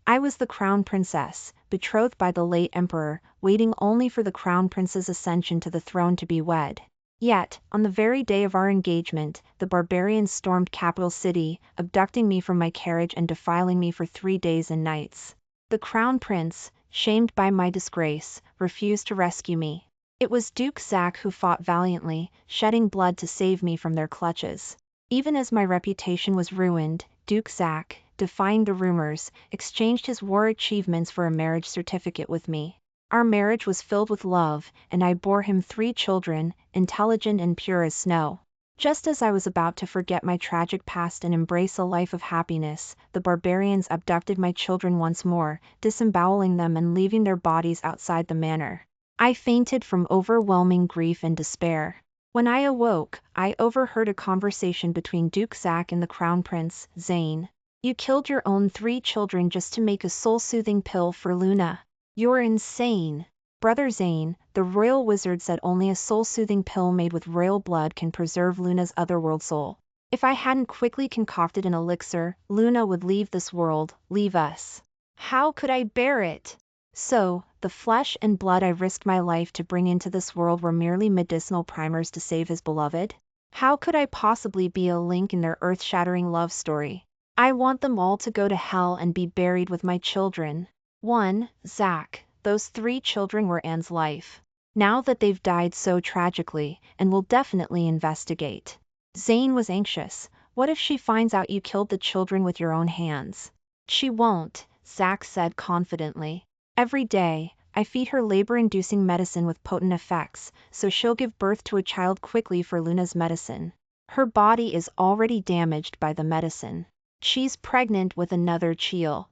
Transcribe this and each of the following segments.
I was the crown princess, betrothed by the late emperor, waiting only for the crown prince's ascension to the throne to be wed. Yet, on the very day of our engagement, the barbarians stormed capital city, abducting me from my carriage and defiling me for 3 days and nights. The crown prince, shamed by my disgrace, refused to rescue me. It was Duke Zack who fought valiantly, shedding blood to save me from their clutches. Even as my reputation was ruined, Duke Zack, defying the rumors, exchanged his war achievements for a marriage certificate with me. Our marriage was filled with love, and I bore him 3 children, intelligent and pure as snow. Just as I was about to forget my tragic past and embrace a life of happiness, the barbarians abducted my children once more, disemboweling them and leaving their bodies outside the manor. I fainted from overwhelming grief and despair. When I awoke, I overheard a conversation between Duke Zack and the Crown Prince, Zane. You killed your own 3 children just to make a soul-soothing pill for Luna. You're insane. Brother Zane, the royal wizard said only a soul-soothing pill made with royal blood can preserve Luna's otherworld soul. If I hadn't quickly concocted an elixir, Luna would leave this world, leave us. How could I bear it? So, the flesh and blood I risked my life to bring into this world were merely medicinal primers to save his beloved? How could I possibly be a link in their earth-shattering love story? I want them all to go to hell and be buried with my children. 1. Zack. Those 3 children were Anne's life. Now that they've died so tragically, and will definitely investigate. Zane was anxious. What if she finds out you killed the children with your own hands? She won't, Zack said confidently. Every day, I feed her labor-inducing medicine with potent effects, so she'll give birth to a child quickly for Luna's medicine. Her body is already damaged by the medicine. She's pregnant with another child.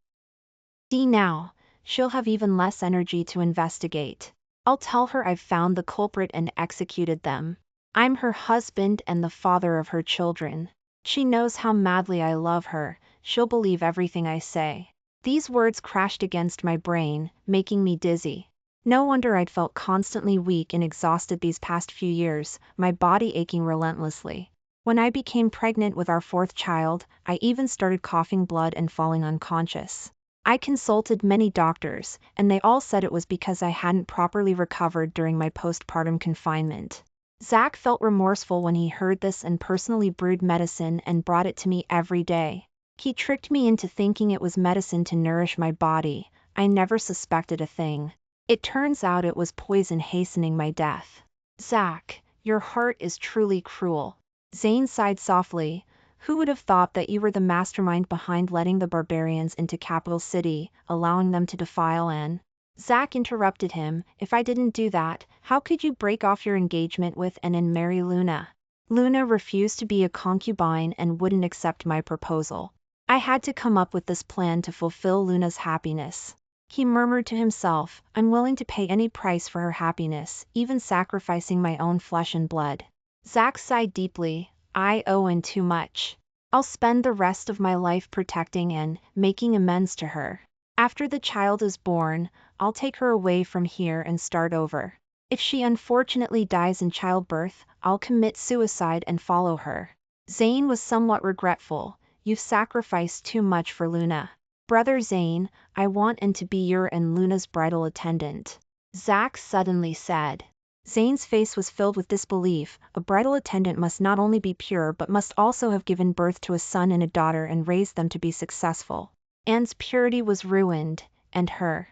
Now, she'll have even less energy to investigate. I'll tell her I've found the culprit and executed them. I'm her husband and the father of her children. She knows how madly I love her, she'll believe everything I say. These words crashed against my brain, making me dizzy. No wonder I'd felt constantly weak and exhausted these past few years, my body aching relentlessly. When I became pregnant with our 4th child, I even started coughing blood and falling unconscious. I consulted many doctors, and they all said it was because I hadn't properly recovered during my postpartum confinement. Zack felt remorseful when he heard this and personally brewed medicine and brought it to me every day. He tricked me into thinking it was medicine to nourish my body. I never suspected a thing. It turns out it was poison hastening my death. Zack, your heart is truly cruel. Zane sighed softly. Who would have thought that you were the mastermind behind letting the barbarians into capital city, allowing them to defile Anne? Zack interrupted him. If I didn't do that, how could you break off your engagement with Anne and marry Luna? Luna refused to be a concubine and wouldn't accept my proposal. I had to come up with this plan to fulfill Luna's happiness. He murmured to himself, I'm willing to pay any price for her happiness, even sacrificing my own flesh and blood. Zack sighed deeply. I owe Anne too much. I'll spend the rest of my life protecting Anne, making amends to her. After the child is born, I'll take her away from here and start over. If she unfortunately dies in childbirth, I'll commit suicide and follow her. Zane was somewhat regretful. You've sacrificed too much for Luna. Brother Zane, I want Anne to be your and Luna's bridal attendant. Zack suddenly said. Zane's face was filled with disbelief. A bridal attendant must not only be pure but must also have given birth to a son and a daughter and raised them to be successful. Anne's purity was ruined, and her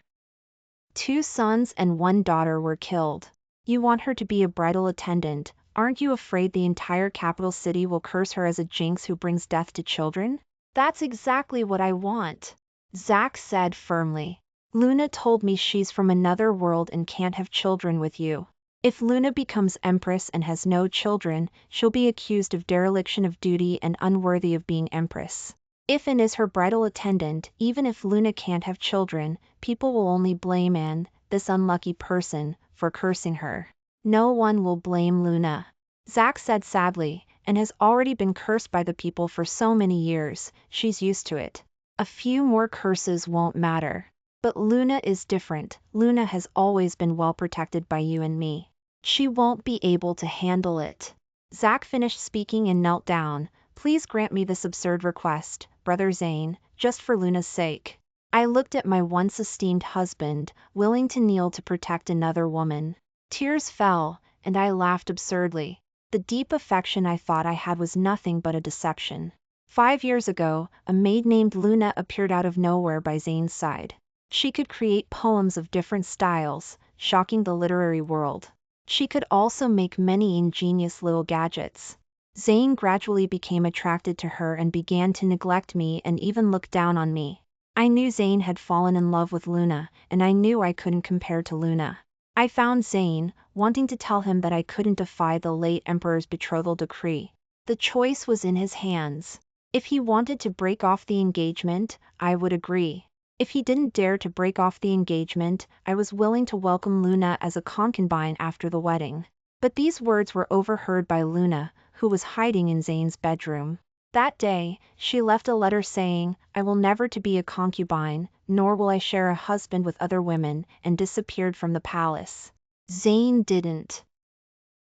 2 sons and 1 daughter were killed. You want her to be a bridal attendant, aren't you afraid the entire capital city will curse her as a jinx who brings death to children? That's exactly what I want, Zack said firmly. Luna told me she's from another world and can't have children with you. If Luna becomes empress and has no children, she'll be accused of dereliction of duty and unworthy of being empress. If Anne is her bridal attendant, even if Luna can't have children, people will only blame Anne, this unlucky person, for cursing her. No one will blame Luna, Zack said sadly, and has already been cursed by the people for so many years, she's used to it. A few more curses won't matter. But Luna is different. Luna has always been well protected by you and me. She won't be able to handle it. Zack finished speaking and knelt down. Please grant me this absurd request, Brother Zane, just for Luna's sake. I looked at my once esteemed husband, willing to kneel to protect another woman. Tears fell, and I laughed absurdly. The deep affection I thought I had was nothing but a deception. 5 years ago, a maid named Luna appeared out of nowhere by Zane's side. She could create poems of different styles, shocking the literary world. She could also make many ingenious little gadgets. Zane gradually became attracted to her and began to neglect me and even look down on me. I knew Zane had fallen in love with Luna, and I knew I couldn't compare to Luna. I found Zane, wanting to tell him that I couldn't defy the late emperor's betrothal decree. The choice was in his hands. If he wanted to break off the engagement, I would agree. If he didn't dare to break off the engagement, I was willing to welcome Luna as a concubine after the wedding. But these words were overheard by Luna, who was hiding in Zane's bedroom. That day, she left a letter saying, "I will never to be a concubine, nor will I share a husband with other women," and disappeared from the palace. Zane didn't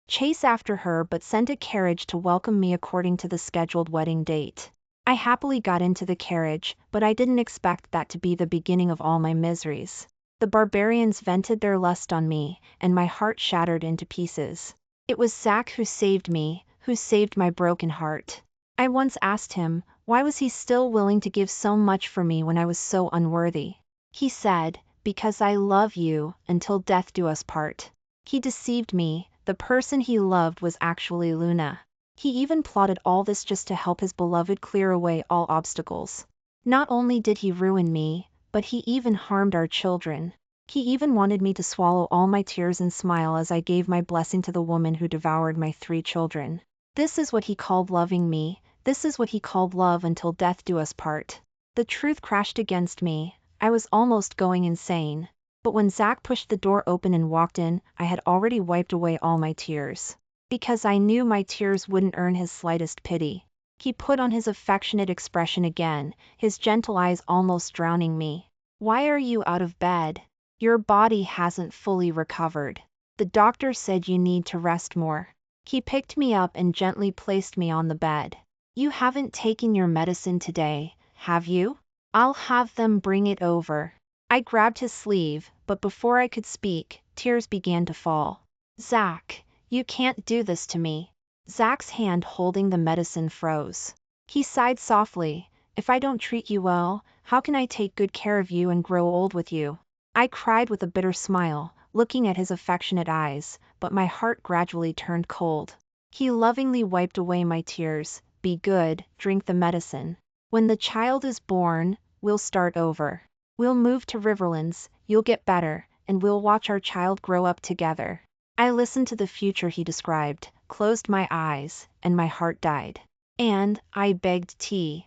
chase after her but sent a carriage to welcome me according to the scheduled wedding date. I happily got into the carriage, but I didn't expect that to be the beginning of all my miseries. The barbarians vented their lust on me, and my heart shattered into pieces. It was Zack who saved me, who saved my broken heart. I once asked him, why was he still willing to give so much for me when I was so unworthy? He said, "Because I love you, until death do us part." He deceived me. The person he loved was actually Luna. He even plotted all this just to help his beloved clear away all obstacles. Not only did he ruin me, but he even harmed our children. He even wanted me to swallow all my tears and smile as I gave my blessing to the woman who devoured my 3 children. This is what he called loving me. This is what he called love until death do us part. The truth crashed against me. I was almost going insane. But when Zack pushed the door open and walked in, I had already wiped away all my tears. Because I knew my tears wouldn't earn his slightest pity. He put on his affectionate expression again, his gentle eyes almost drowning me. "Why are you out of bed? Your body hasn't fully recovered. The doctor said you need to rest more." He picked me up and gently placed me on the bed. "You haven't taken your medicine today, have you? I'll have them bring it over." I grabbed his sleeve, but before I could speak, tears began to fall. "Zack, you can't do this to me." Zack's hand holding the medicine froze. He sighed softly. "If I don't treat you well, how can I take good care of you and grow old with you?" I cried with a bitter smile, looking at his affectionate eyes, but my heart gradually turned cold. He lovingly wiped away my tears. "Be good, drink the medicine. When the child is born, we'll start over. We'll move to Riverlands, you'll get better, and we'll watch our child grow up together." I listened to the future he described, closed my eyes, and my heart died. And I begged the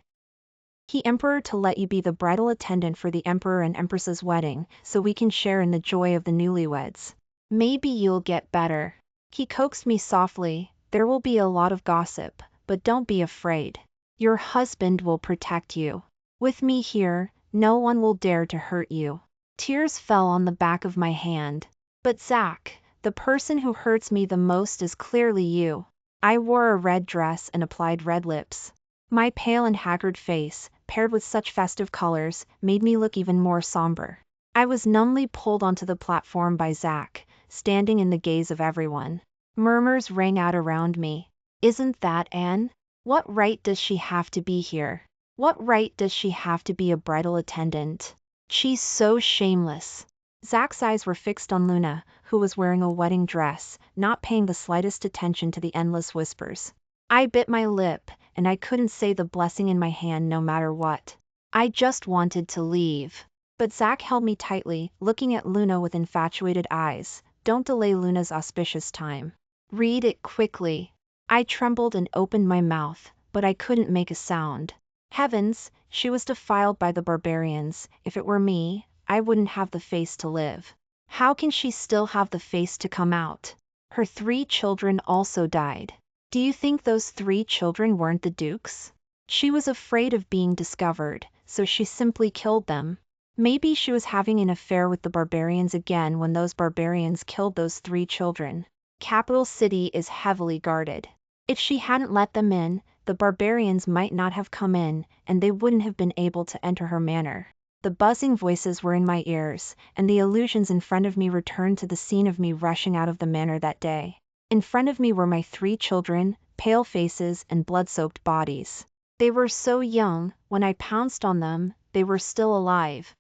Emperor to let you be the bridal attendant for the Emperor and Empress's wedding, so we can share in the joy of the newlyweds. Maybe you'll get better. He coaxed me softly. "There will be a lot of gossip, but don't be afraid. Your husband will protect you. With me here, no one will dare to hurt you." Tears fell on the back of my hand. "But Zack, the person who hurts me the most is clearly you." I wore a red dress and applied red lips. My pale and haggard face, paired with such festive colors, made me look even more somber. I was numbly pulled onto the platform by Zack, standing in the gaze of everyone. Murmurs rang out around me. "Isn't that Anne? What right does she have to be here? What right does she have to be a bridal attendant? She's so shameless." Zack's eyes were fixed on Luna, who was wearing a wedding dress, not paying the slightest attention to the endless whispers. I bit my lip, and I couldn't say the blessing in my hand no matter what. I just wanted to leave. But Zack held me tightly, looking at Luna with infatuated eyes. "Don't delay Luna's auspicious time. Read it quickly." I trembled and opened my mouth, but I couldn't make a sound. Heavens, she was defiled by the barbarians. If it were me, I wouldn't have the face to live. How can she still have the face to come out? Her 3 children also died. Do you think those 3 children weren't the Duke's? She was afraid of being discovered, so she simply killed them. Maybe she was having an affair with the barbarians again when those barbarians killed those 3 children. Capital City is heavily guarded. If she hadn't let them in, the barbarians might not have come in, and they wouldn't have been able to enter her manor. The buzzing voices were in my ears, and the illusions in front of me returned to the scene of me rushing out of the manor that day. In front of me were my 3 children, pale faces and blood-soaked bodies. They were so young, when I pounced on them, they were still alive.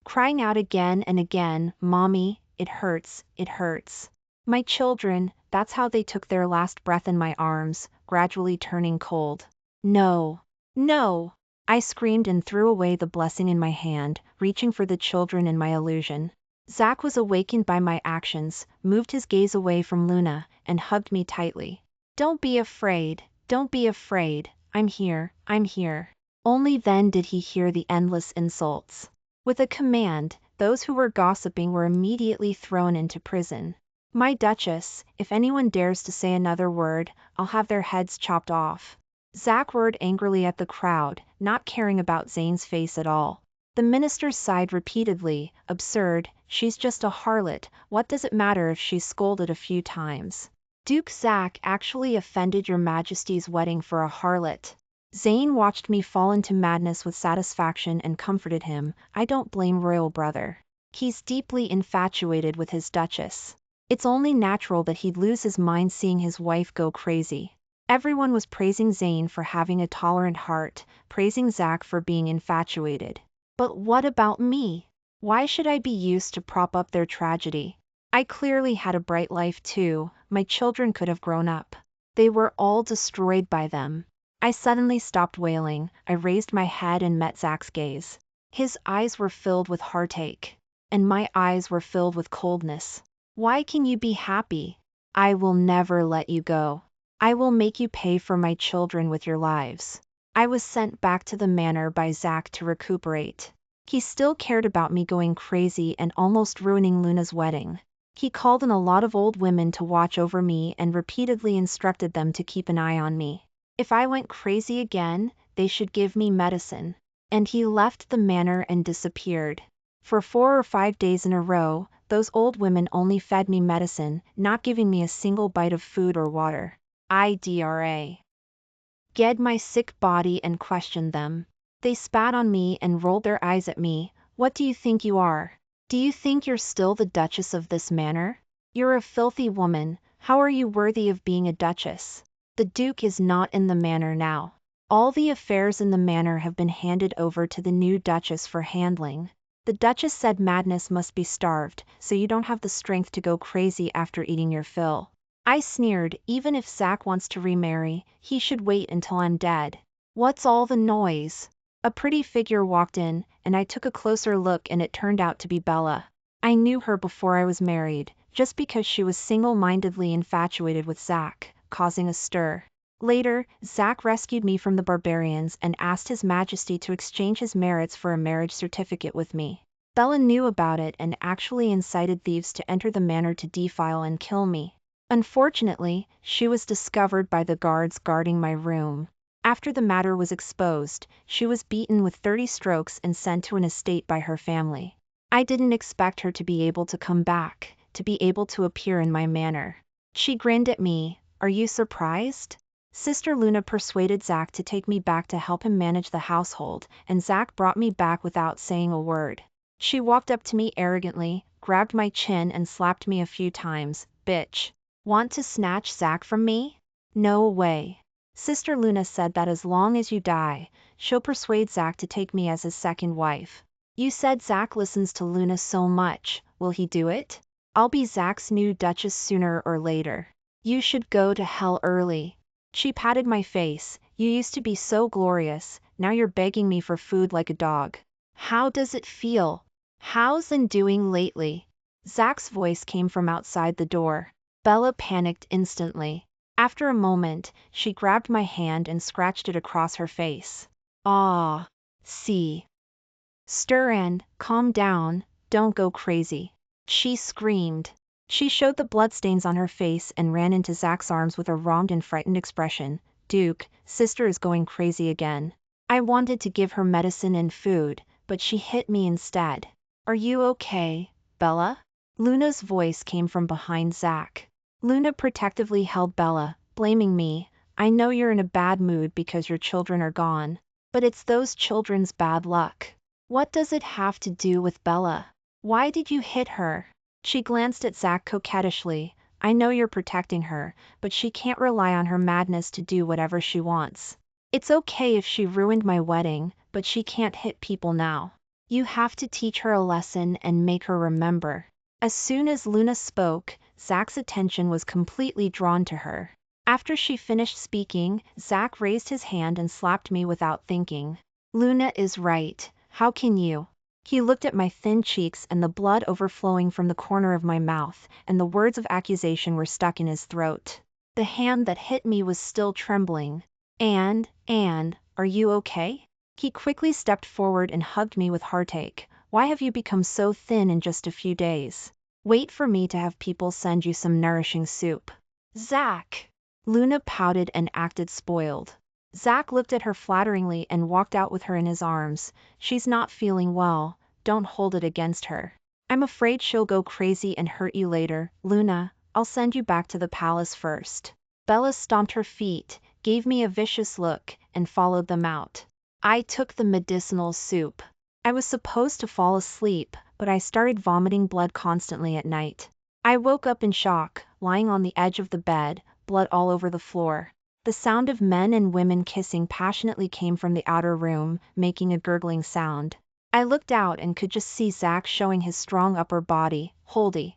Crying out again and again, "Mommy, it hurts, it hurts." My children, that's how they took their last breath in my arms, gradually turning cold. "No, no!" I screamed and threw away the blessing in my hand, reaching for the children in my illusion. Zach was awakened by my actions, moved his gaze away from Luna, and hugged me tightly. "Don't be afraid, don't be afraid, I'm here, I'm here." Only then did he hear the endless insults. With a command, those who were gossiping were immediately thrown into prison. "My Duchess, if anyone dares to say another word, I'll have their heads chopped off." Zach roared angrily at the crowd, not caring about Zane's face at all. The ministers sighed repeatedly. "Absurd, she's just a harlot, what does it matter if she's scolded a few times? Duke Zach actually offended your Majesty's wedding for a harlot." Zane watched me fall into madness with satisfaction and comforted him. "I don't blame royal brother. He's deeply infatuated with his Duchess. It's only natural that he'd lose his mind seeing his wife go crazy." Everyone was praising Zane for having a tolerant heart, praising Zach for being infatuated. But what about me? Why should I be used to prop up their tragedy? I clearly had a bright life too. My children could have grown up. They were all destroyed by them. I suddenly stopped wailing. I raised my head and met Zach's gaze. His eyes were filled with heartache, and my eyes were filled with coldness. "Why can you be happy? I will never let you go. I will make you pay for my children with your lives." I was sent back to the manor by Zach to recuperate. He still cared about me going crazy and almost ruining Luna's wedding. He called in a lot of old women to watch over me and repeatedly instructed them to keep an eye on me. If I went crazy again, they should give me medicine. And he left the manor and disappeared. For 4 or 5 days in a row, those old women only fed me medicine, not giving me a single bite of food or water. I gagged my sick body and questioned them. They spat on me and rolled their eyes at me. "What do you think you are? Do you think you're still the Duchess of this manor? You're a filthy woman. How are you worthy of being a Duchess? The Duke is not in the manor now. All the affairs in the manor have been handed over to the new Duchess for handling." The Duchess said madness must be starved, so you don't have the strength to go crazy after eating your fill. I sneered. "Even if Zach wants to remarry, he should wait until I'm dead." "What's all the noise?" A pretty figure walked in, and I took a closer look and it turned out to be Bella. I knew her before I was married, just because she was single-mindedly infatuated with Zach, causing a stir. Later, Zach rescued me from the barbarians and asked His Majesty to exchange his merits for a marriage certificate with me. Bella knew about it and actually incited thieves to enter the manor to defile and kill me. Unfortunately, she was discovered by the guards guarding my room. After the matter was exposed, she was beaten with 30 strokes and sent to an estate by her family. I didn't expect her to be able to come back, to be able to appear in my manor. She grinned at me. "Are you surprised?" Sister Luna persuaded Zach to take me back to help him manage the household, and Zach brought me back without saying a word. She walked up to me arrogantly, grabbed my chin and slapped me a few times. "Bitch. Want to snatch Zach from me? No way." Sister Luna said that as long as you die, she'll persuade Zach to take me as his second wife. "You said Zach listens to Luna so much, will he do it? I'll be Zach's new Duchess sooner or later. You should go to hell early." She patted my face. "You used to be so glorious, now you're begging me for food like a dog. How does it feel? How's Zane doing lately?" Zach's voice came from outside the door. Bella panicked instantly. After a moment, she grabbed my hand and scratched it across her face. "Ah, see. Stir and calm down, don't go crazy," she screamed. She showed the bloodstains on her face and ran into Zach's arms with a wronged and frightened expression. "Duke, sister is going crazy again." I wanted to give her medicine and food, but she hit me instead. "Are you okay, Bella?" Luna's voice came from behind Zach. Luna protectively held Bella, blaming me. "I know you're in a bad mood because your children are gone, but it's those children's bad luck. What does it have to do with Bella? Why did you hit her? She glanced at Zach coquettishly. I know you're protecting her, but she can't rely on her madness to do whatever she wants. It's okay if she ruined my wedding, but she can't hit people now. You have to teach her a lesson and make her remember. As soon as Luna spoke, Zach's attention was completely drawn to her. After she finished speaking, Zach raised his hand and slapped me without thinking. Luna is right. How can you? He looked at my thin cheeks and the blood overflowing from the corner of my mouth, and the words of accusation were stuck in his throat. The hand that hit me was still trembling. And, are you okay? He quickly stepped forward and hugged me with heartache. Why have you become so thin in just a few days? Wait for me to have people send you some nourishing soup. Zach! Luna pouted and acted spoiled. Zach looked at her flatteringly and walked out with her in his arms. She's not feeling well, don't hold it against her. I'm afraid she'll go crazy and hurt you later. Luna, I'll send you back to the palace first. Bella stomped her feet, gave me a vicious look, and followed them out. I took the medicinal soup. I was supposed to fall asleep, but I started vomiting blood constantly at night. I woke up in shock, lying on the edge of the bed, blood all over the floor. The sound of men and women kissing passionately came from the outer room, making a gurgling sound. I looked out and could just see Zach showing his strong upper body, holding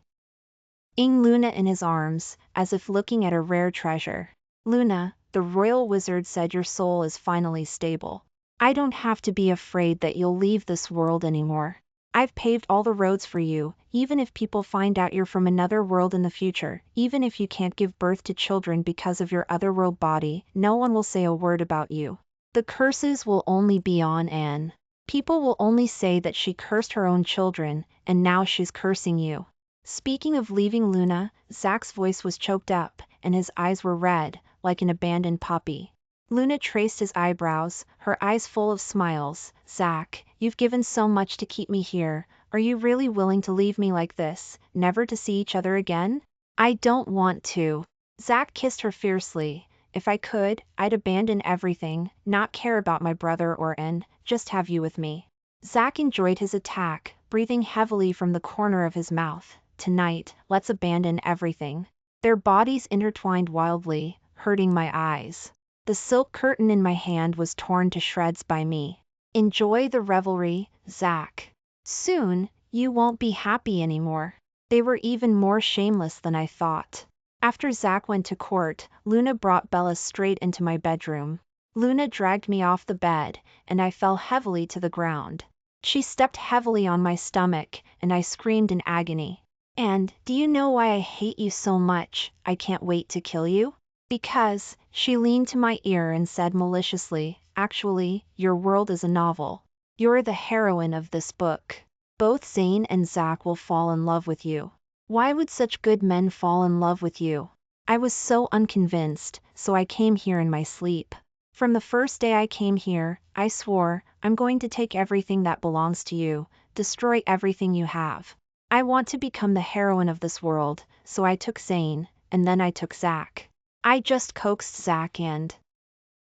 Luna in his arms, as if looking at a rare treasure. Luna, the royal wizard said your soul is finally stable. I don't have to be afraid that you'll leave this world anymore. I've paved all the roads for you, even if people find out you're from another world in the future, even if you can't give birth to children because of your otherworld body, no one will say a word about you. The curses will only be on Anne. People will only say that she cursed her own children, and now she's cursing you. Speaking of leaving Luna, Zach's voice was choked up, and his eyes were red, like an abandoned puppy. Luna traced his eyebrows, her eyes full of smiles. Zach, you've given so much to keep me here. Are you really willing to leave me like this, never to see each other again? I don't want to. Zach kissed her fiercely. If I could, I'd abandon everything, not care about my brother or Anne, just have you with me. Zach enjoyed his attack, breathing heavily from the corner of his mouth. Tonight, let's abandon everything. Their bodies intertwined wildly, hurting my eyes. The silk curtain in my hand was torn to shreds by me. Enjoy the revelry, Zach. Soon, you won't be happy anymore. They were even more shameless than I thought. After Zach went to court, Luna brought Bella straight into my bedroom. Luna dragged me off the bed, and I fell heavily to the ground. She stepped heavily on my stomach, and I screamed in agony. And, do you know why I hate you so much? I can't wait to kill you? Because, she leaned to my ear and said maliciously, actually, your world is a novel. You're the heroine of this book. Both Zane and Zach will fall in love with you. Why would such good men fall in love with you? I was so unconvinced, so I came here in my sleep. From the first day I came here, I swore, I'm going to take everything that belongs to you, destroy everything you have. I want to become the heroine of this world, so I took Zane, and then I took Zach. I just coaxed Zach and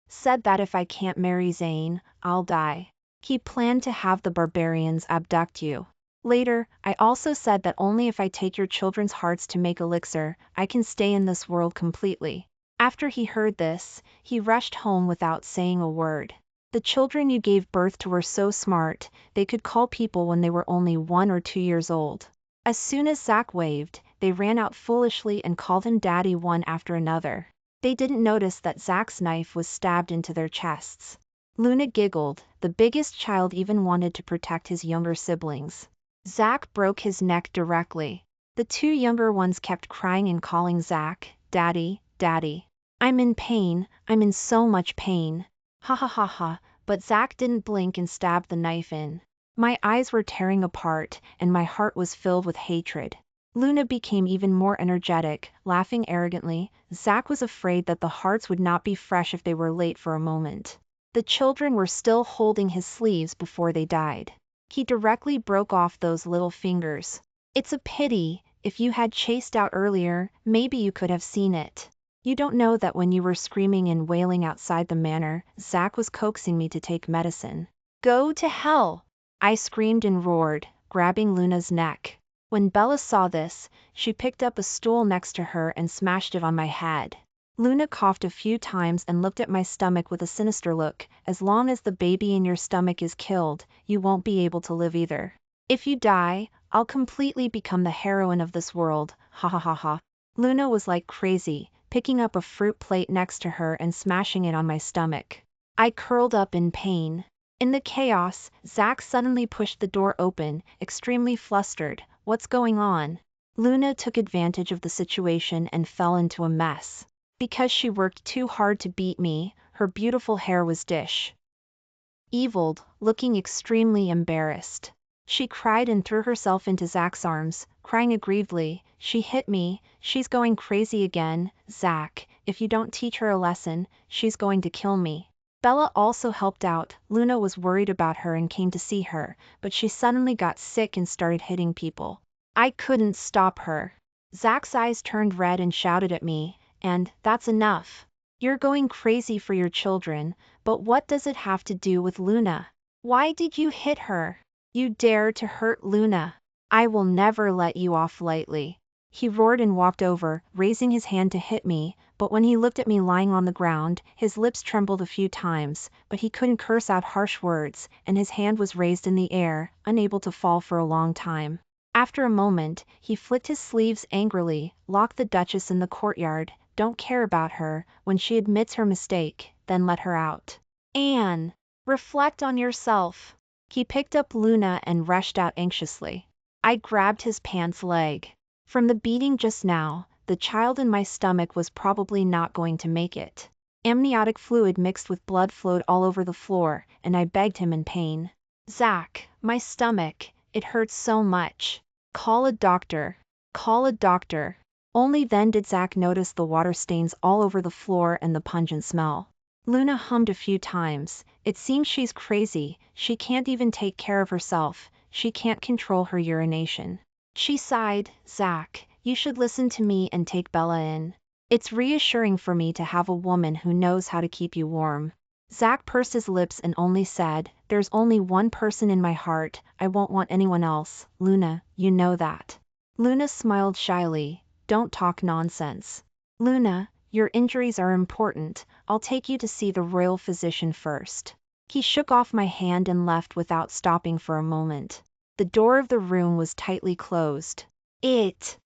said that if I can't marry Zane, I'll die. He planned to have the barbarians abduct you. Later, I also said that only if I take your children's hearts to make elixir, I can stay in this world completely. After he heard this, he rushed home without saying a word. The children you gave birth to were so smart, they could call people when they were only 1 or 2 years old. As soon as Zach waved, they ran out foolishly and called him Daddy one after another. They didn't notice that Zach's knife was stabbed into their chests. Luna giggled. The biggest child even wanted to protect his younger siblings. Zach broke his neck directly. The 2 younger ones kept crying and calling Zach, Daddy, Daddy. I'm in pain, I'm in so much pain. Ha ha ha ha, but Zach didn't blink and stabbed the knife in. My eyes were tearing apart, and my heart was filled with hatred. Luna became even more energetic, laughing arrogantly. Zach was afraid that the hearts would not be fresh if they were late for a moment. The children were still holding his sleeves before they died. He directly broke off those little fingers. It's a pity, if you had chased out earlier, maybe you could have seen it. You don't know that when you were screaming and wailing outside the manor, Zach was coaxing me to take medicine. Go to hell! I screamed and roared, grabbing Luna's neck. When Bella saw this, she picked up a stool next to her and smashed it on my head. Luna coughed a few times and looked at my stomach with a sinister look. As long as the baby in your stomach is killed, you won't be able to live either. If you die, I'll completely become the heroine of this world, ha ha ha ha. Luna was like crazy, picking up a fruit plate next to her and smashing it on my stomach. I curled up in pain. In the chaos, Zach suddenly pushed the door open, extremely flustered. What's going on? Luna took advantage of the situation and fell into a mess. Because she worked too hard to beat me, her beautiful hair was disheveled, looking extremely embarrassed. She cried and threw herself into Zach's arms, crying aggrievedly. She hit me, she's going crazy again. Zach, if you don't teach her a lesson, she's going to kill me. Bella also helped out. Luna was worried about her and came to see her, but she suddenly got sick and started hitting people. I couldn't stop her. Zach's eyes turned red and shouted at me, and that's enough. You're going crazy for your children, but what does it have to do with Luna? Why did you hit her? You dare to hurt Luna. I will never let you off lightly. He roared and walked over, raising his hand to hit me, but when he looked at me lying on the ground, his lips trembled a few times, but he couldn't curse out harsh words, and his hand was raised in the air, unable to fall for a long time. After a moment, he flicked his sleeves angrily, locked the Duchess in the courtyard, don't care about her, when she admits her mistake, then let her out. Anne, reflect on yourself. He picked up Luna and rushed out anxiously. I grabbed his pants leg. From the beating just now, the child in my stomach was probably not going to make it. Amniotic fluid mixed with blood flowed all over the floor, and I begged him in pain. Zach, my stomach, it hurts so much. Call a doctor. Call a doctor. Only then did Zach notice the water stains all over the floor and the pungent smell. Luna hummed a few times. It seems she's crazy, she can't even take care of herself, she can't control her urination. She sighed. Zach, you should listen to me and take Bella in. It's reassuring for me to have a woman who knows how to keep you warm. Zach pursed his lips and only said, there's only one person in my heart, I won't want anyone else. Luna, you know that. Luna smiled shyly. Don't talk nonsense. Luna, your injuries are important, I'll take you to see the royal physician first. He shook off my hand and left without stopping for a moment. The door of the room was tightly closed. It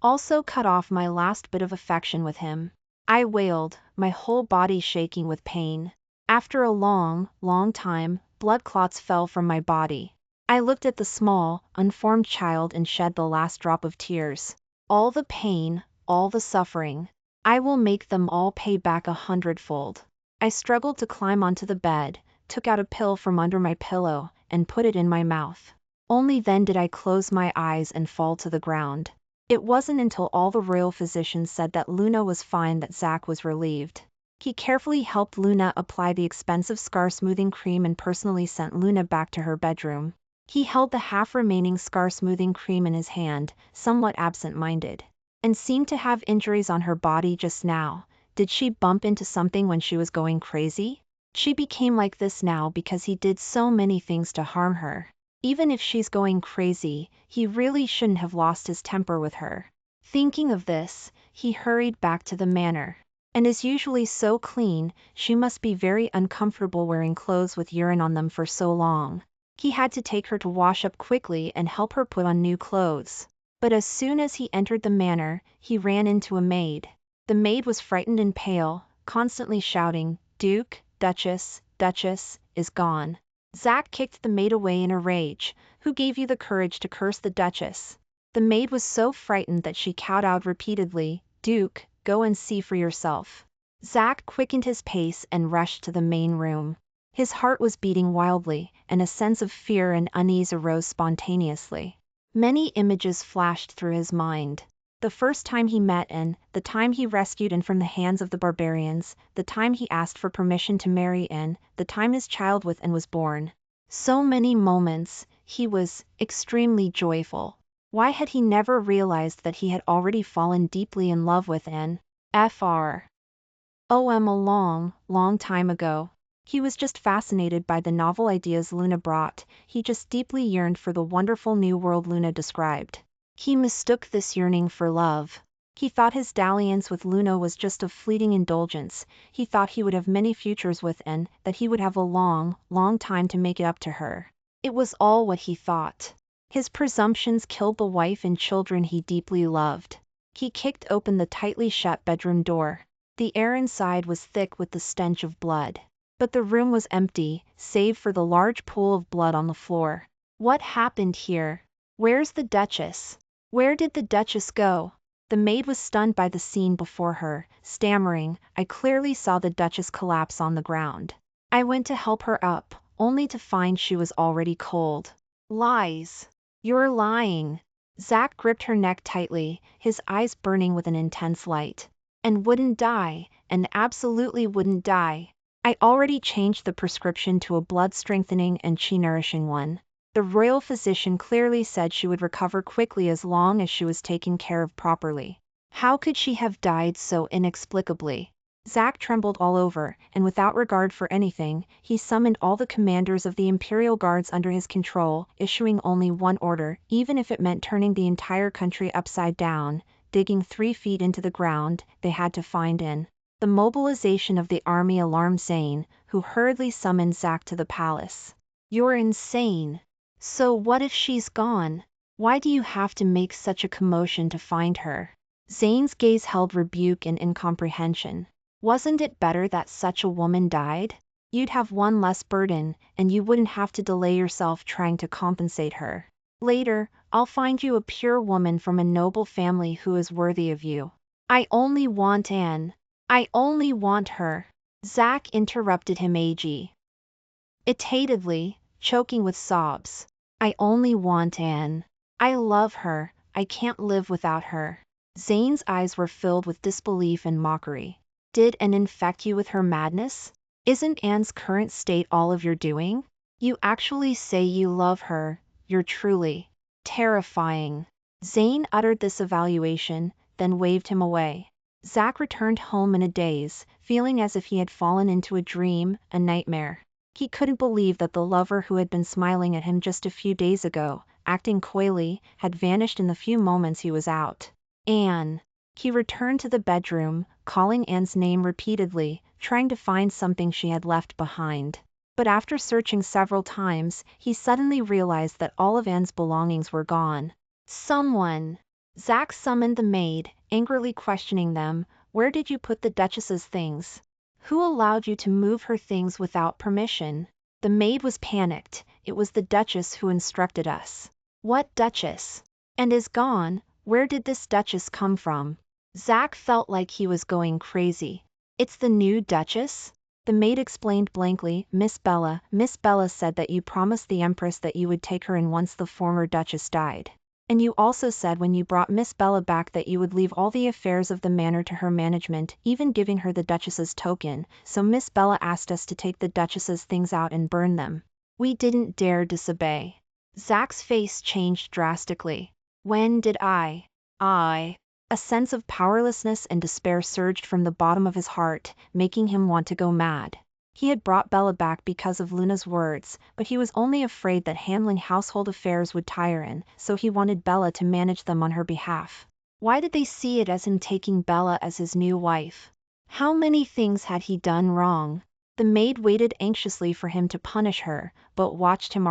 also cut off my last bit of affection with him. I wailed, my whole body shaking with pain. After a long, long time, blood clots fell from my body. I looked at the small, unformed child and shed the last drop of tears. All the pain, all the suffering. I will make them all pay back 100-fold. I struggled to climb onto the bed, took out a pill from under my pillow, and put it in my mouth. Only then did I close my eyes and fall to the ground. It wasn't until all the royal physicians said that Luna was fine that Zach was relieved. He carefully helped Luna apply the expensive scar-smoothing cream and personally sent Luna back to her bedroom. He held the half-remaining scar-smoothing cream in his hand, somewhat absent-minded, and seemed to have injuries on her body just now. Did she bump into something when she was going crazy? She became like this now because he did so many things to harm her. Even if she's going crazy, he really shouldn't have lost his temper with her. Thinking of this, he hurried back to the manor. And is usually so clean, she must be very uncomfortable wearing clothes with urine on them for so long. He had to take her to wash up quickly and help her put on new clothes. But as soon as he entered the manor, he ran into a maid. The maid was frightened and pale, constantly shouting, Duke, Duchess, Duchess, is gone. Zach kicked the maid away in a rage. Who gave you the courage to curse the Duchess? The maid was so frightened that she cowed out repeatedly, Duke, go and see for yourself. Zach quickened his pace and rushed to the main room. His heart was beating wildly, and a sense of fear and unease arose spontaneously. Many images flashed through his mind. The first time he met Anne, the time he rescued Anne from the hands of the barbarians, the time he asked for permission to marry Anne, the time his child with Anne was born. So many moments, he was extremely joyful. Why had he never realized that he had already fallen deeply in love with Anne? A long, long time ago. He was just fascinated by the novel ideas Luna brought, he just deeply yearned for the wonderful new world Luna described. He mistook this yearning for love. He thought his dalliance with Luna was just a fleeting indulgence, he thought he would have many futures with and that he would have a long, long time to make it up to her. It was all what he thought. His presumptions killed the wife and children he deeply loved. He kicked open the tightly shut bedroom door. The air inside was thick with the stench of blood. But the room was empty, save for the large pool of blood on the floor. What happened here? Where's the Duchess? Where did the Duchess go? The maid was stunned by the scene before her, stammering, I clearly saw the Duchess collapse on the ground. I went to help her up, only to find she was already cold. Lies. You're lying. Zack gripped her neck tightly, his eyes burning with an intense light. And wouldn't die, and absolutely wouldn't die. I already changed the prescription to a blood-strengthening and chi-nourishing one. The royal physician clearly said she would recover quickly as long as she was taken care of properly. How could she have died so inexplicably? Zack trembled all over, and without regard for anything, he summoned all the commanders of the Imperial Guards under his control, issuing only one order, even if it meant turning the entire country upside down, digging 3 feet into the ground, they had to find in. The mobilization of the army alarmed Zane, who hurriedly summoned Zack to the palace. You're insane. So what if she's gone? Why do you have to make such a commotion to find her? Zane's gaze held rebuke and incomprehension. Wasn't it better that such a woman died? You'd have one less burden, and you wouldn't have to delay yourself trying to compensate her. Later, I'll find you a pure woman from a noble family who is worthy of you. I only want Anne. I only want her. Zack interrupted him agitatively, choking with sobs. I only want Anne. I love her, I can't live without her. Zane's eyes were filled with disbelief and mockery. Did Anne infect you with her madness? Isn't Anne's current state all of your doing? You actually say you love her, you're truly terrifying. Zane uttered this evaluation, then waved him away. Zack returned home in a daze, feeling as if he had fallen into a dream, a nightmare. He couldn't believe that the lover who had been smiling at him just a few days ago, acting coyly, had vanished in the few moments he was out. Anne. He returned to the bedroom, calling Anne's name repeatedly, trying to find something she had left behind. But after searching several times, he suddenly realized that all of Anne's belongings were gone. Someone. Zack summoned the maid, angrily questioning them, where did you put the Duchess's things? Who allowed you to move her things without permission? The maid was panicked, it was the Duchess who instructed us. What Duchess? And is gone, where did this Duchess come from? Zack felt like he was going crazy. It's the new Duchess? The maid explained blankly, Miss Bella said that you promised the Empress that you would take her in once the former Duchess died. And you also said when you brought Miss Bella back that you would leave all the affairs of the manor to her management, even giving her the Duchess's token, so Miss Bella asked us to take the Duchess's things out and burn them. We didn't dare disobey. Zack's face changed drastically. When did I? A sense of powerlessness and despair surged from the bottom of his heart, making him want to go mad. He had brought Bella back because of Luna's words, but he was only afraid that handling household affairs would tire him, so he wanted Bella to manage them on her behalf. Why did they see it as him taking Bella as his new wife? How many things had he done wrong? The maid waited anxiously for him to punish her, but watched him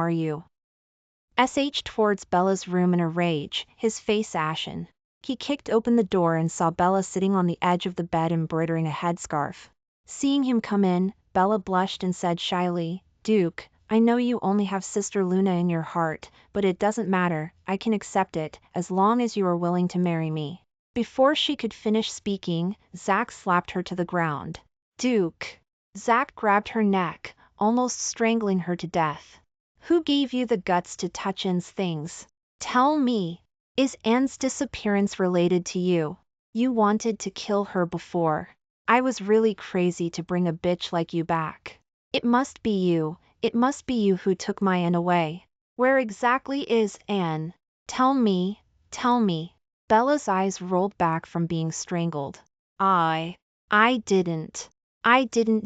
towards Bella's room in a rage, his face ashen. He kicked open the door and saw Bella sitting on the edge of the bed embroidering a headscarf. Seeing him come in, Bella blushed and said shyly, Duke, I know you only have Sister Luna in your heart, but it doesn't matter, I can accept it, as long as you are willing to marry me. Before she could finish speaking, Zack slapped her to the ground. Duke. Zack grabbed her neck, almost strangling her to death. Who gave you the guts to touch Anne's things? Tell me. Is Anne's disappearance related to you? You wanted to kill her before. I was really crazy to bring a bitch like you back. It must be you who took my Anne away. Where exactly is Anne? Tell me. Bella's eyes rolled back from being strangled. I didn't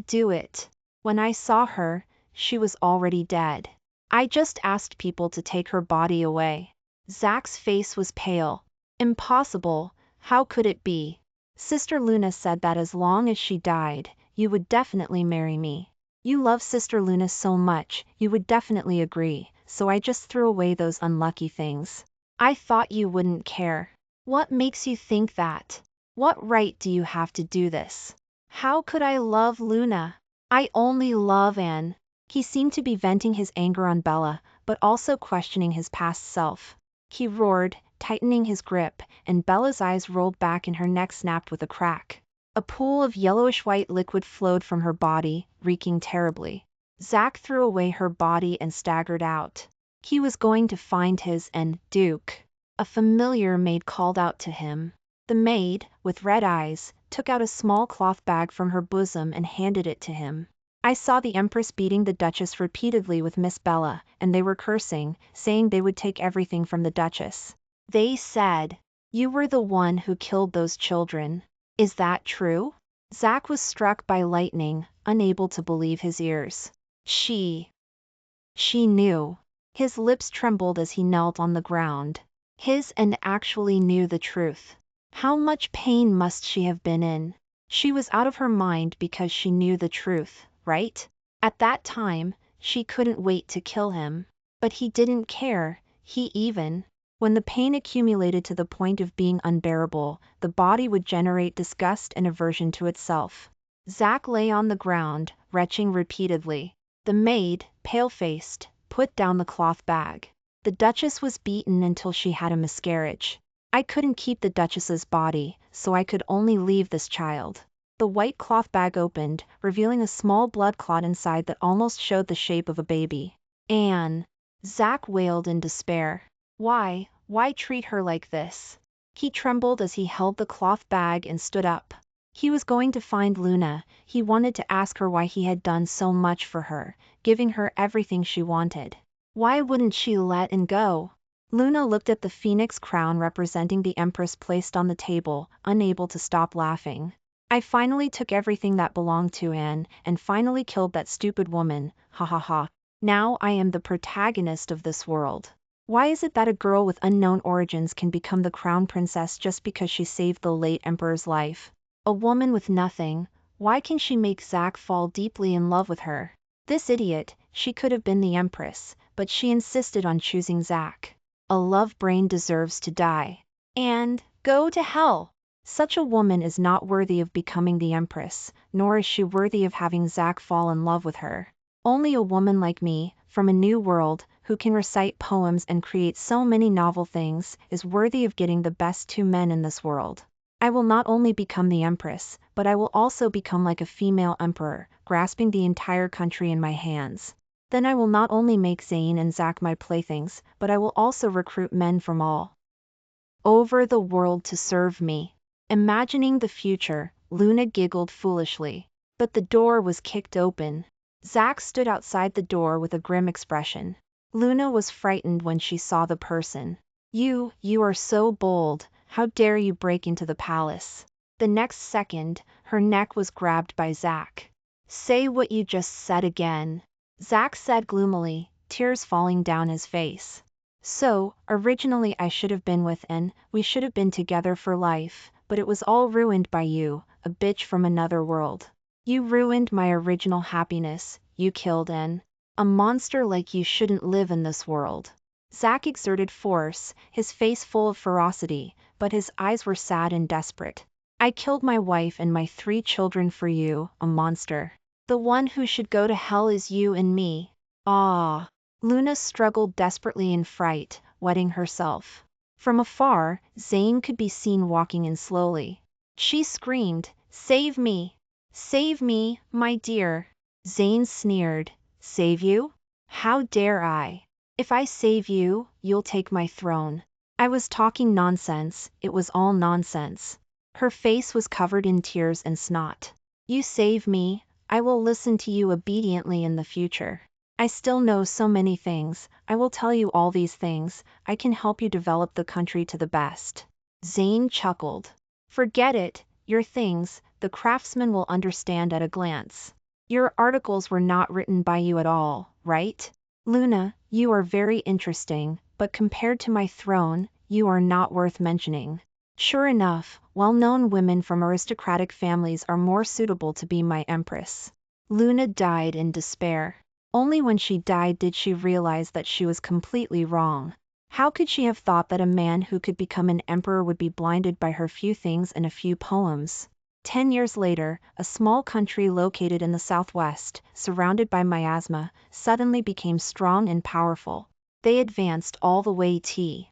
do it. When I saw her, she was already dead. I just asked people to take her body away. Zach's face was pale. Impossible, how could it be? Sister Luna said that as long as she died, you would definitely marry me. You love Sister Luna so much, you would definitely agree, so I just threw away those unlucky things. I thought you wouldn't care. What makes you think that? What right do you have to do this? How could I love Luna? I only love Anne. He seemed to be venting his anger on Bella, but also questioning his past self. He roared, tightening his grip, and Bella's eyes rolled back and her neck snapped with a crack. A pool of yellowish-white liquid flowed from her body, reeking terribly. Zach threw away her body and staggered out. He was going to find his and Duke. A familiar maid called out to him. The maid, with red eyes, took out a small cloth bag from her bosom and handed it to him. I saw the Empress beating the Duchess repeatedly with Miss Bella, and they were cursing, saying they would take everything from the Duchess. They said, "You were the one who killed those children. Is that true?" Zach was struck by lightning, unable to believe his ears. She knew. His lips trembled as he knelt on the ground. His and actually knew the truth. How much pain must she have been in? She was out of her mind because she knew the truth, right? At that time, she couldn't wait to kill him. But he didn't care, when the pain accumulated to the point of being unbearable, the body would generate disgust and aversion to itself. Zach lay on the ground, retching repeatedly. The maid, pale-faced, put down the cloth bag. The Duchess was beaten until she had a miscarriage. I couldn't keep the Duchess's body, so I could only leave this child. The white cloth bag opened, revealing a small blood clot inside that almost showed the shape of a baby. Anne! Zach wailed in despair. Why treat her like this? He trembled as he held the cloth bag and stood up. He was going to find Luna. He wanted to ask her why he had done so much for her, giving her everything she wanted. Why wouldn't she let Anne go? Luna looked at the phoenix crown representing the Empress placed on the table, unable to stop laughing. I finally took everything that belonged to Anne, and finally killed that stupid woman, ha ha ha. Now I am the protagonist of this world. Why is it that a girl with unknown origins can become the crown princess just because she saved the late emperor's life? A woman with nothing, why can she make Zach fall deeply in love with her? This idiot, she could have been the Empress, but she insisted on choosing Zach. A love brain deserves to die. And go to hell. Such a woman is not worthy of becoming the Empress, nor is she worthy of having Zach fall in love with her. Only a woman like me, from a new world, who can recite poems and create so many novel things, is worthy of getting the best two men in this world. I will not only become the Empress, but I will also become like a female emperor, grasping the entire country in my hands. Then I will not only make Zane and Zach my playthings, but I will also recruit men from all over the world to serve me. Imagining the future, Luna giggled foolishly. But the door was kicked open. Zach stood outside the door with a grim expression. Luna was frightened when she saw the person. You are so bold, how dare you break into the palace? The next second, her neck was grabbed by Zach. Say what you just said again. Zach said gloomily, tears falling down his face. So, originally I should have been with Anne, we should have been together for life, but it was all ruined by you, a bitch from another world. You ruined my original happiness, you killed Anne. A monster like you shouldn't live in this world. Zach exerted force, his face full of ferocity, but his eyes were sad and desperate. I killed my wife and my 3 children for you, a monster. The one who should go to hell is you and me. Ah! Luna struggled desperately in fright, wetting herself. From afar, Zane could be seen walking in slowly. She screamed, "Save me! Save me, my dear!" Zane sneered, "Save you? How dare I? If I save you, you'll take my throne." I was talking nonsense, it was all nonsense. Her face was covered in tears and snot. You save me, I will listen to you obediently in the future. I still know so many things, I will tell you all these things, I can help you develop the country to the best. Zane chuckled. Forget it, your things, the craftsman will understand at a glance. Your articles were not written by you at all, right? Luna, you are very interesting, but compared to my throne, you are not worth mentioning. Sure enough, well-known women from aristocratic families are more suitable to be my empress. Luna died in despair. Only when she died did she realize that she was completely wrong. How could she have thought that a man who could become an emperor would be blinded by her few things and a few poems? 10 years later, a small country located in the southwest, surrounded by miasma, suddenly became strong and powerful. They advanced all the way to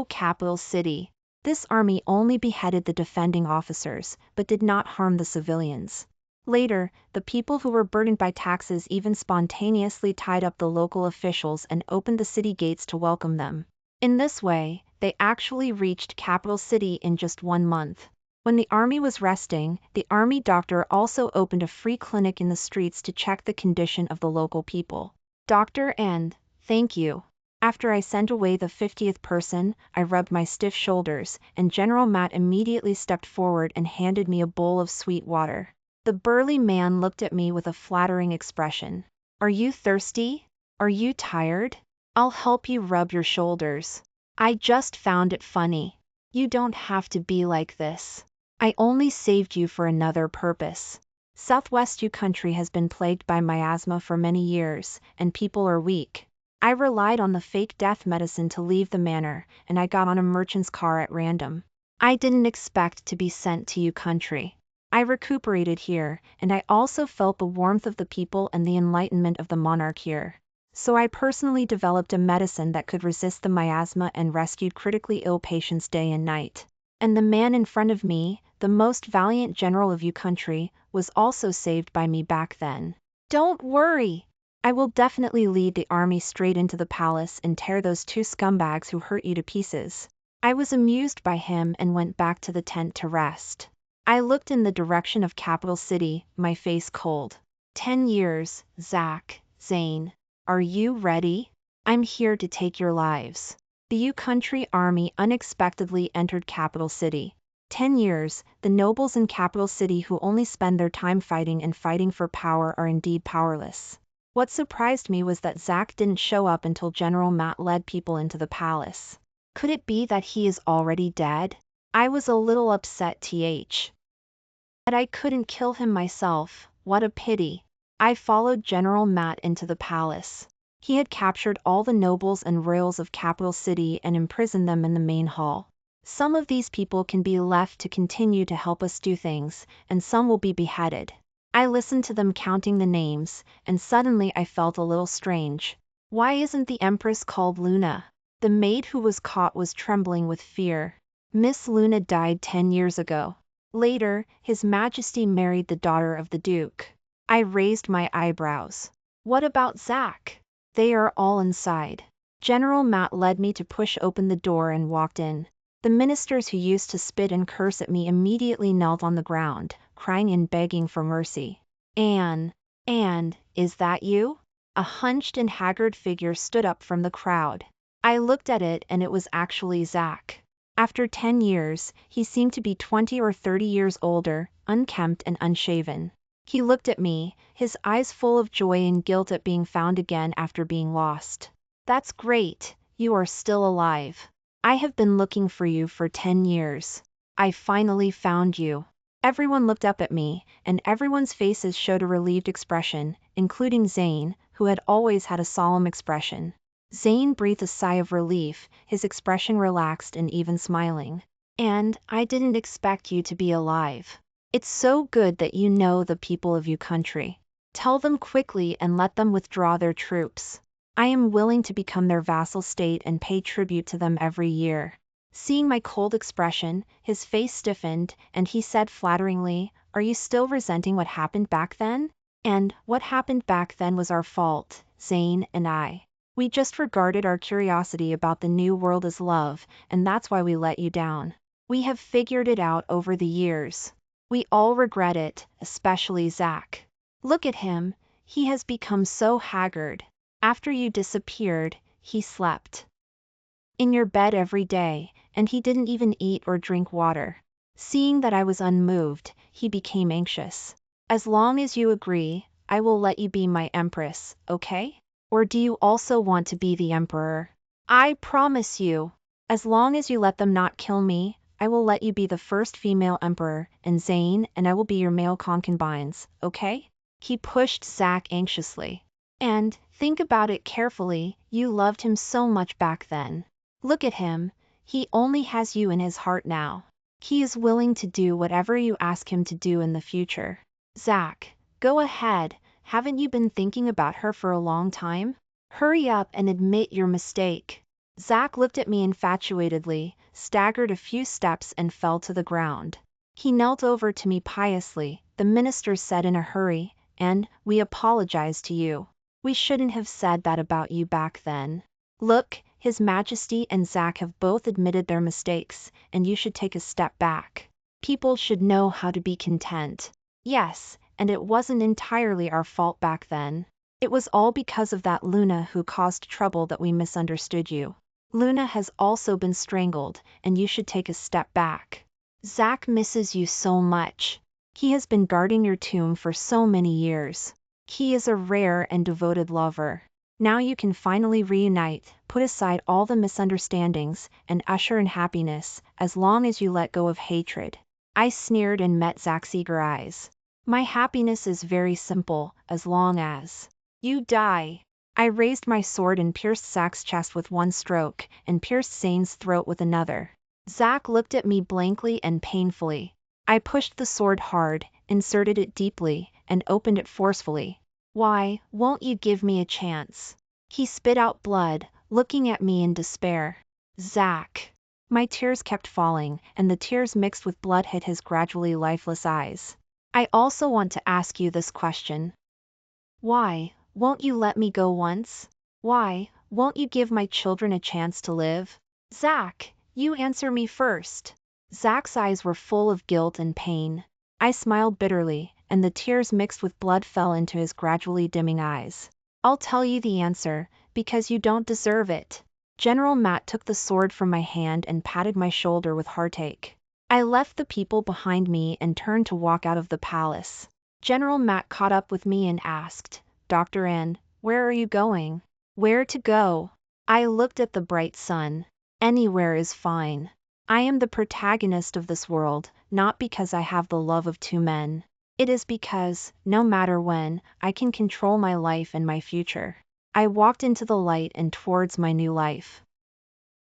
capital city. This army only beheaded the defending officers, but did not harm the civilians. Later, the people who were burdened by taxes even spontaneously tied up the local officials and opened the city gates to welcome them. In this way, they actually reached capital city in just 1 month. When the army was resting, the army doctor also opened a free clinic in the streets to check the condition of the local people. Doctor and, thank you. After I sent away the 50th person, I rubbed my stiff shoulders, and General Matt immediately stepped forward and handed me a bowl of sweet water. The burly man looked at me with a flattering expression. Are you thirsty? Are you tired? I'll help you rub your shoulders. I just found it funny. You don't have to be like this. I only saved you for another purpose. Southwest U country has been plagued by miasma for many years, and people are weak. I relied on the fake death medicine to leave the manor, and I got on a merchant's car at random. I didn't expect to be sent to U country. I recuperated here, and I also felt the warmth of the people and the enlightenment of the monarch here. So I personally developed a medicine that could resist the miasma and rescued critically ill patients day and night. And the man in front of me, the most valiant general of U country, was also saved by me back then. Don't worry. I will definitely lead the army straight into the palace and tear those 2 scumbags who hurt you to pieces. I was amused by him and went back to the tent to rest. I looked in the direction of capital city, my face cold. 10 years, Zach, Zane. Are you ready? I'm here to take your lives. The U country army unexpectedly entered capital city. 10 years, the nobles in capital city who only spend their time fighting and fighting for power are indeed powerless. What surprised me was that Zach didn't show up until General Matt led people into the palace. Could it be that he is already dead? I was a little upset that I couldn't kill him myself. What a pity. I followed General Matt into the palace. He had captured all the nobles and royals of capital city and imprisoned them in the main hall. Some of these people can be left to continue to help us do things, and some will be beheaded. I listened to them counting the names, and suddenly I felt a little strange. Why isn't the Empress called Luna? The maid who was caught was trembling with fear. Miss Luna died 10 years ago. Later, His Majesty married the daughter of the Duke. I raised my eyebrows. What about Zach? They are all inside. General Matt led me to push open the door and walked in. The ministers who used to spit and curse at me immediately knelt on the ground, crying and begging for mercy. Anne, is that you? A hunched and haggard figure stood up from the crowd. I looked at it and it was actually Zach. After 10 years, he seemed to be 20 or 30 years older, unkempt and unshaven. He looked at me, his eyes full of joy and guilt at being found again after being lost. That's great, you are still alive. I have been looking for you for 10 years. I finally found you. Everyone looked up at me, and everyone's faces showed a relieved expression, including Zane, who had always had a solemn expression. Zane breathed a sigh of relief, his expression relaxed and even smiling. And I didn't expect you to be alive. It's so good that you know the people of your country. Tell them quickly and let them withdraw their troops. I am willing to become their vassal state and pay tribute to them every year. Seeing my cold expression, his face stiffened, and he said flatteringly, Are you still resenting what happened back then? And what happened back then was our fault, Zane and I. We just regarded our curiosity about the new world as love, and that's why we let you down. We have figured it out over the years. We all regret it, especially Zach. Look at him, he has become so haggard. After you disappeared, he slept in your bed every day, and he didn't even eat or drink water. Seeing that I was unmoved, he became anxious. As long as you agree, I will let you be my empress, okay? Or do you also want to be the emperor? I promise you. As long as you let them not kill me, I will let you be the first female emperor, and Zane and I will be your male concubines, okay? He pushed Zack anxiously. And, think about it carefully, you loved him so much back then. Look at him, he only has you in his heart now. He is willing to do whatever you ask him to do in the future. Zack, go ahead, haven't you been thinking about her for a long time? Hurry up and admit your mistake. Zack looked at me infatuatedly, staggered a few steps and fell to the ground. He knelt over to me piously, the minister said in a hurry, and, we apologize to you. We shouldn't have said that about you back then. Look, His Majesty and Zack have both admitted their mistakes, and you should take a step back. People should know how to be content. Yes, and it wasn't entirely our fault back then. It was all because of that Luna who caused trouble that we misunderstood you. Luna has also been strangled, and you should take a step back. Zack misses you so much. He has been guarding your tomb for so many years. He is a rare and devoted lover. Now you can finally reunite, put aside all the misunderstandings, and usher in happiness, as long as you let go of hatred. I sneered and met Zack's eager eyes. My happiness is very simple, as long as you die. I raised my sword and pierced Zack's chest with one stroke, and pierced Zane's throat with another. Zack looked at me blankly and painfully. I pushed the sword hard, inserted it deeply, and opened it forcefully. Why, won't you give me a chance? He spit out blood, looking at me in despair. Zack. My tears kept falling, and the tears mixed with blood hit his gradually lifeless eyes. I also want to ask you this question. Why won't you let me go once? Why won't you give my children a chance to live? Zack, you answer me first. Zack's eyes were full of guilt and pain. I smiled bitterly, and the tears mixed with blood fell into his gradually dimming eyes. I'll tell you the answer, because you don't deserve it. General Matt took the sword from my hand and patted my shoulder with heartache. I left the people behind me and turned to walk out of the palace. General Matt caught up with me and asked, Dr. N, where are you going? Where to go? I looked at the bright sun. Anywhere is fine. I am the protagonist of this world, not because I have the love of two men. It is because, no matter when, I can control my life and my future. I walked into the light and towards my new life.